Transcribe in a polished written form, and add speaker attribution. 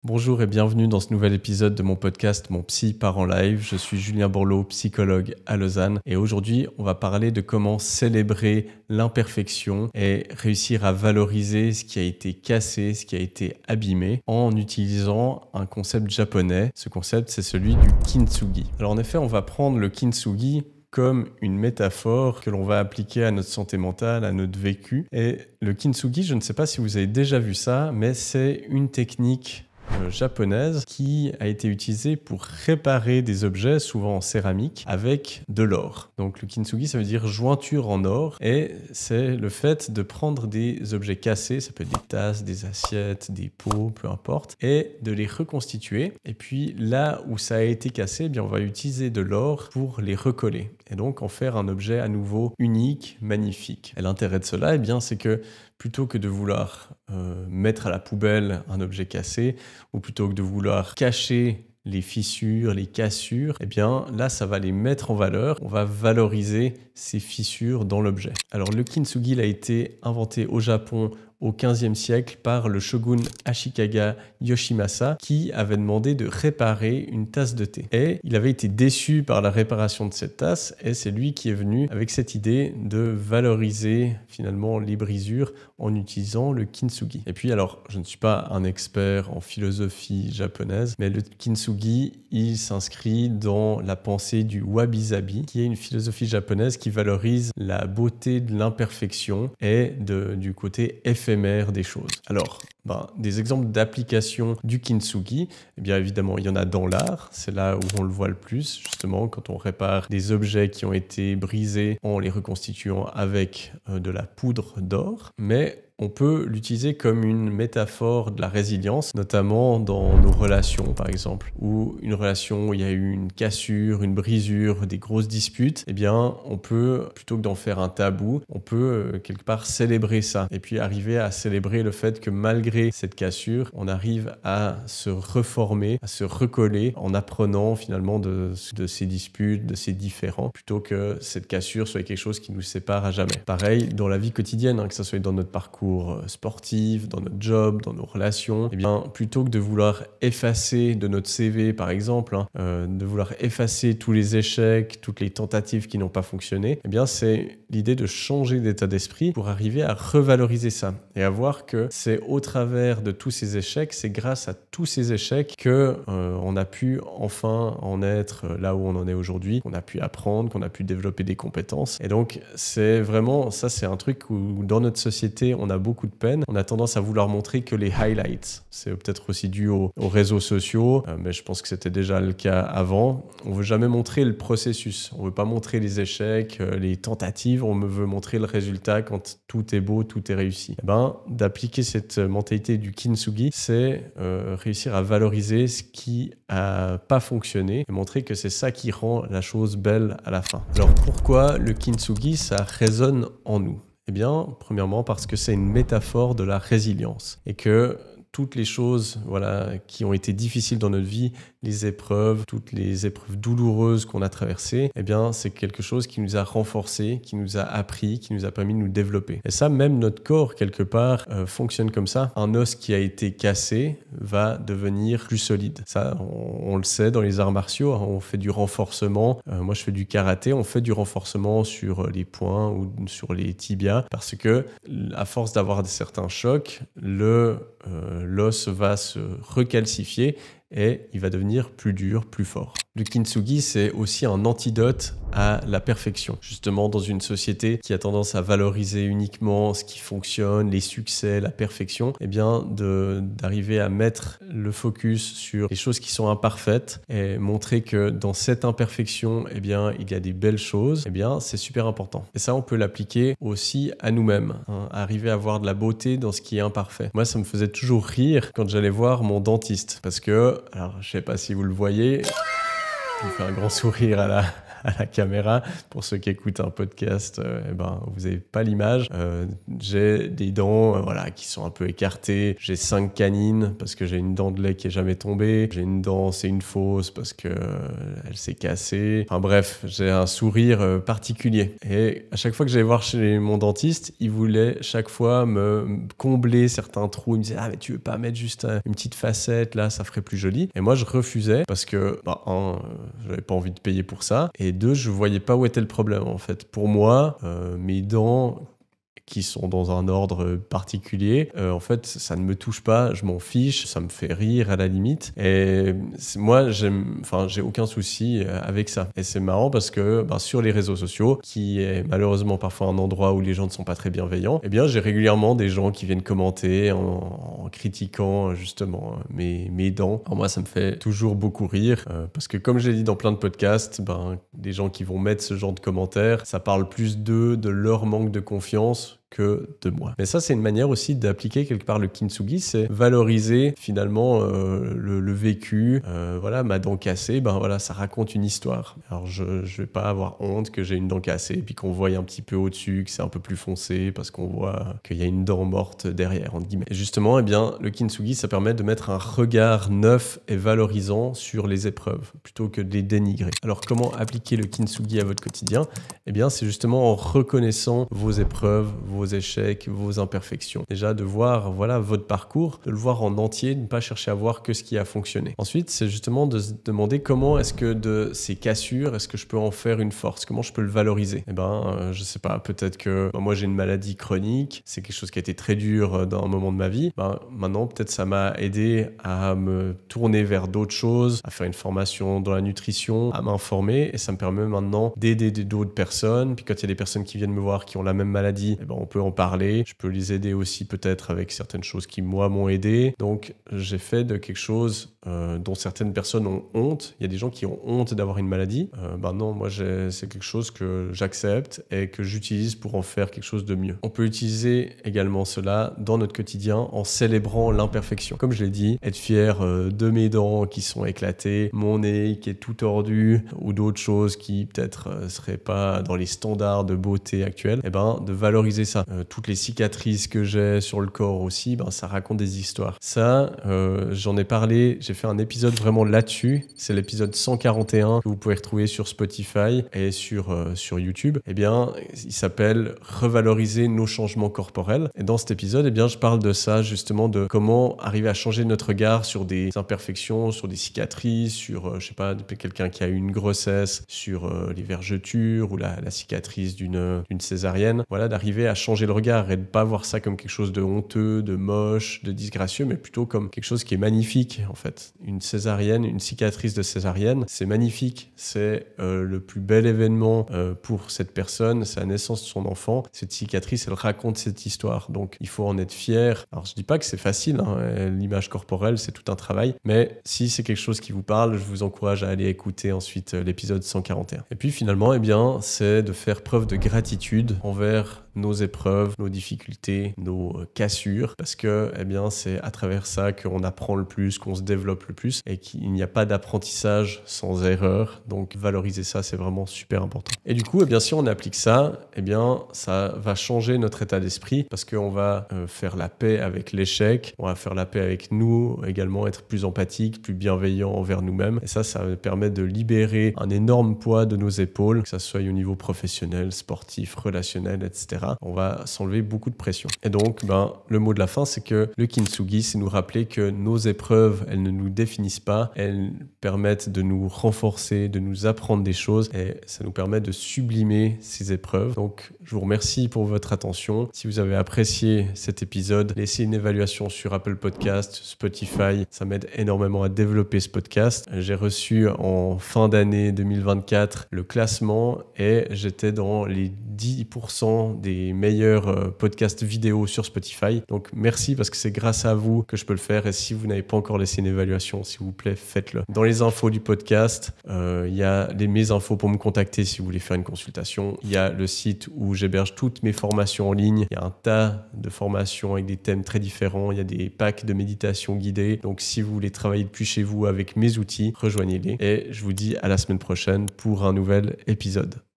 Speaker 1: Bonjour et bienvenue dans ce nouvel épisode de mon podcast Mon Psy part en live. Je suis Julien Borloo, psychologue à Lausanne et aujourd'hui on va parler de comment célébrer l'imperfection et réussir à valoriser ce qui a été cassé, ce qui a été abîmé en utilisant un concept japonais. Ce concept c'est celui du kintsugi. Alors en effet on va prendre le kintsugi comme une métaphore que l'on va appliquer à notre santé mentale, à notre vécu. Et le kintsugi, je ne sais pas si vous avez déjà vu ça, mais c'est une technique japonaise qui a été utilisée pour réparer des objets, souvent en céramique, avec de l'or. Donc le kintsugi, ça veut dire jointure en or, et c'est le fait de prendre des objets cassés, ça peut être des tasses, des assiettes, des pots, peu importe, et de les reconstituer. Et puis là où ça a été cassé, eh bien, on va utiliser de l'or pour les recoller, et donc en faire un objet à nouveau unique, magnifique. Et l'intérêt de cela, eh bien, c'est que plutôt que de vouloir mettre à la poubelle un objet cassé, ou plutôt que de vouloir cacher les fissures, les cassures, eh bien là, ça va les mettre en valeur. On va valoriser ces fissures dans l'objet. Alors le kintsugi il a été inventé au Japon au XVe siècle par le shogun Ashikaga Yoshimasa qui avait demandé de réparer une tasse de thé. Et il avait été déçu par la réparation de cette tasse et c'est lui qui est venu avec cette idée de valoriser finalement les brisures en utilisant le kintsugi. Et puis alors, je ne suis pas un expert en philosophie japonaise, mais le kintsugi, il s'inscrit dans la pensée du wabi-sabi, qui est une philosophie japonaise qui valorise la beauté de l'imperfection et du côté éphémère des choses. Alors, des exemples d'application du kintsugi, eh bien évidemment, il y en a dans l'art, c'est là où on le voit le plus, justement, quand on répare des objets qui ont été brisés en les reconstituant avec de la poudre d'or, mais on peut l'utiliser comme une métaphore de la résilience, notamment dans nos relations, par exemple, ou une relation où il y a eu une cassure, une brisure, des grosses disputes, eh bien, on peut, plutôt que d'en faire un tabou, on peut quelque part célébrer ça, et puis arriver à célébrer le fait que malgré cette cassure, on arrive à se reformer, à se recoller en apprenant finalement de ces disputes, de ces différends, plutôt que cette cassure soit quelque chose qui nous sépare à jamais. Pareil, dans la vie quotidienne, que ce soit dans notre parcours sportif, dans notre job, dans nos relations, eh bien, plutôt que de vouloir effacer de notre CV, par exemple, de vouloir effacer tous les échecs, toutes les tentatives qui n'ont pas fonctionné, eh bien, c'est l'idée de changer d'état d'esprit pour arriver à revaloriser ça et à voir que c'est au travers de tous ces échecs, c'est grâce à tous ces échecs que on a pu enfin en être là où on en est aujourd'hui, qu'on a pu apprendre, qu'on a pu développer des compétences. Et donc, c'est vraiment, ça c'est un truc où dans notre société, on a beaucoup de peine. On a tendance à vouloir montrer que les highlights. C'est peut-être aussi dû aux réseaux sociaux, mais je pense que c'était déjà le cas avant. On veut jamais montrer le processus. On veut pas montrer les échecs, les tentatives. On veut montrer le résultat quand tout est beau, tout est réussi. D'appliquer cette mentalité du kintsugi, c'est réussir à valoriser ce qui a pas fonctionné et montrer que c'est ça qui rend la chose belle à la fin. Alors pourquoi le kintsugi, ça résonne en nous ? Eh bien, premièrement, parce que c'est une métaphore de la résilience et que toutes les choses qui ont été difficiles dans notre vie, les épreuves, toutes les épreuves douloureuses qu'on a traversées, eh bien, c'est quelque chose qui nous a renforcés, qui nous a appris, qui nous a permis de nous développer. Et ça, même notre corps, quelque part, fonctionne comme ça. Un os qui a été cassé va devenir plus solide. Ça, on le sait dans les arts martiaux, on fait du renforcement. Moi, je fais du karaté, on fait du renforcement sur les poings ou sur les tibias parce que, à force d'avoir certains chocs, l'os va se recalcifier et il va devenir plus dur, plus fort. Le kintsugi, c'est aussi un antidote à la perfection. Justement, dans une société qui a tendance à valoriser uniquement ce qui fonctionne, les succès, la perfection, eh bien, d'arriver à mettre le focus sur les choses qui sont imparfaites et montrer que dans cette imperfection, eh bien, il y a des belles choses, eh bien, c'est super important. Et ça, on peut l'appliquer aussi à nous-mêmes, arriver à voir de la beauté dans ce qui est imparfait. Moi, ça me faisait toujours rire quand j'allais voir mon dentiste parce que, alors, je sais pas si vous le voyez, il me fait un grand sourire à à la caméra. Pour ceux qui écoutent un podcast, vous n'avez pas l'image. J'ai des dents voilà, qui sont un peu écartées. J'ai 5 canines parce que j'ai une dent de lait qui est jamais tombée. J'ai une dent, c'est une fausse parce que elle s'est cassée. Enfin bref, j'ai un sourire particulier. Et à chaque fois que j'allais voir chez mon dentiste, il voulait chaque fois me combler certains trous. Il me disait « Ah, mais tu veux pas mettre juste une petite facette, là, ça ferait plus joli ?» Et moi, je refusais parce que, j'avais pas envie de payer pour ça. Et 2, je voyais pas où était le problème, en fait. Pour moi, mes dents qui sont dans un ordre particulier. En fait, ça ne me touche pas, je m'en fiche, ça me fait rire à la limite. Et moi, j'ai aucun souci avec ça. Et c'est marrant parce que sur les réseaux sociaux, qui est malheureusement parfois un endroit où les gens ne sont pas très bienveillants, eh bien, j'ai régulièrement des gens qui viennent commenter en critiquant justement mes dents. Alors moi, ça me fait toujours beaucoup rire parce que comme je l'ai dit dans plein de podcasts, des gens qui vont mettre ce genre de commentaires, ça parle plus d'eux, de leur manque de confiance que de moi. Mais ça, c'est une manière aussi d'appliquer quelque part le kintsugi, c'est valoriser finalement le vécu. Voilà, ma dent cassée, ça raconte une histoire. Alors, je vais pas avoir honte que j'ai une dent cassée, puis qu'on voie un petit peu au-dessus, que c'est un peu plus foncé, parce qu'on voit qu'il y a une dent morte derrière, entre guillemets. Et justement, le kintsugi, ça permet de mettre un regard neuf et valorisant sur les épreuves, plutôt que de les dénigrer. Alors, comment appliquer le kintsugi à votre quotidien ? C'est justement en reconnaissant vos épreuves, vos échecs, vos imperfections. Déjà, de voir votre parcours, de le voir en entier, de ne pas chercher à voir que ce qui a fonctionné. Ensuite, c'est justement de se demander comment est-ce que de ces cassures, est-ce que je peux en faire une force ? Comment je peux le valoriser ? Je sais pas, peut-être que moi j'ai une maladie chronique, c'est quelque chose qui a été très dur dans un moment de ma vie. Maintenant, peut-être ça m'a aidé à me tourner vers d'autres choses, à faire une formation dans la nutrition, à m'informer, et ça me permet maintenant d'aider d'autres personnes. Puis quand il y a des personnes qui viennent me voir qui ont la même maladie, on peut en parler. Je peux les aider aussi peut-être avec certaines choses qui, moi, m'ont aidé. Donc, j'ai fait de quelque chose dont certaines personnes ont honte. Il y a des gens qui ont honte d'avoir une maladie. Non, moi, c'est quelque chose que j'accepte et que j'utilise pour en faire quelque chose de mieux. On peut utiliser également cela dans notre quotidien en célébrant l'imperfection. Comme je l'ai dit, être fier de mes dents qui sont éclatées, mon nez qui est tout tordu ou d'autres choses qui peut-être seraient pas dans les standards de beauté actuels, de valoriser ça. Toutes les cicatrices que j'ai sur le corps aussi, ça raconte des histoires. Ça, j'en ai parlé, j'ai fait un épisode vraiment là-dessus. C'est l'épisode 141 que vous pouvez retrouver sur Spotify et sur YouTube. Il s'appelle « Revaloriser nos changements corporels ». Et dans cet épisode, je parle de ça, justement, de comment arriver à changer notre regard sur des imperfections, sur des cicatrices, sur, quelqu'un qui a eu une grossesse, sur les vergetures ou la cicatrice d'une césarienne. Voilà, d'arriver à changer le regard et de ne pas voir ça comme quelque chose de honteux, de moche, de disgracieux, mais plutôt comme quelque chose qui est magnifique, en fait. Une cicatrice de césarienne, c'est magnifique. C'est le plus bel événement pour cette personne, c'est la naissance de son enfant. Cette cicatrice, elle raconte cette histoire. Donc, il faut en être fier. Alors, je dis pas que c'est facile, l'image corporelle, c'est tout un travail, mais si c'est quelque chose qui vous parle, je vous encourage à aller écouter ensuite l'épisode 141. Et puis, finalement, c'est de faire preuve de gratitude envers nos épreuves, nos difficultés, nos cassures, parce que c'est à travers ça qu'on apprend le plus, qu'on se développe le plus, et qu'il n'y a pas d'apprentissage sans erreur. Donc valoriser ça, c'est vraiment super important. Et du coup, si on applique ça, ça va changer notre état d'esprit, parce qu'on va faire la paix avec l'échec, on va faire la paix avec nous, également être plus empathique, plus bienveillant envers nous-mêmes. Et ça permet de libérer un énorme poids de nos épaules, que ça soit au niveau professionnel, sportif, relationnel, etc. On va s'enlever beaucoup de pression. Et donc, le mot de la fin, c'est que le kintsugi, c'est nous rappeler que nos épreuves, elles ne nous définissent pas, elles permettent de nous renforcer, de nous apprendre des choses, et ça nous permet de sublimer ces épreuves. Donc, je vous remercie pour votre attention. Si vous avez apprécié cet épisode, laissez une évaluation sur Apple Podcast, Spotify. Ça m'aide énormément à développer ce podcast. J'ai reçu en fin d'année 2024 le classement et j'étais dans les 10% des des meilleurs podcasts vidéo sur Spotify. Donc merci parce que c'est grâce à vous que je peux le faire. Et si vous n'avez pas encore laissé une évaluation, s'il vous plaît, faites-le. Dans les infos du podcast, il y a mes infos pour me contacter si vous voulez faire une consultation. Il y a le site où j'héberge toutes mes formations en ligne. Il y a un tas de formations avec des thèmes très différents. Il y a des packs de méditation guidée. Donc si vous voulez travailler depuis chez vous avec mes outils, rejoignez-les. Et je vous dis à la semaine prochaine pour un nouvel épisode.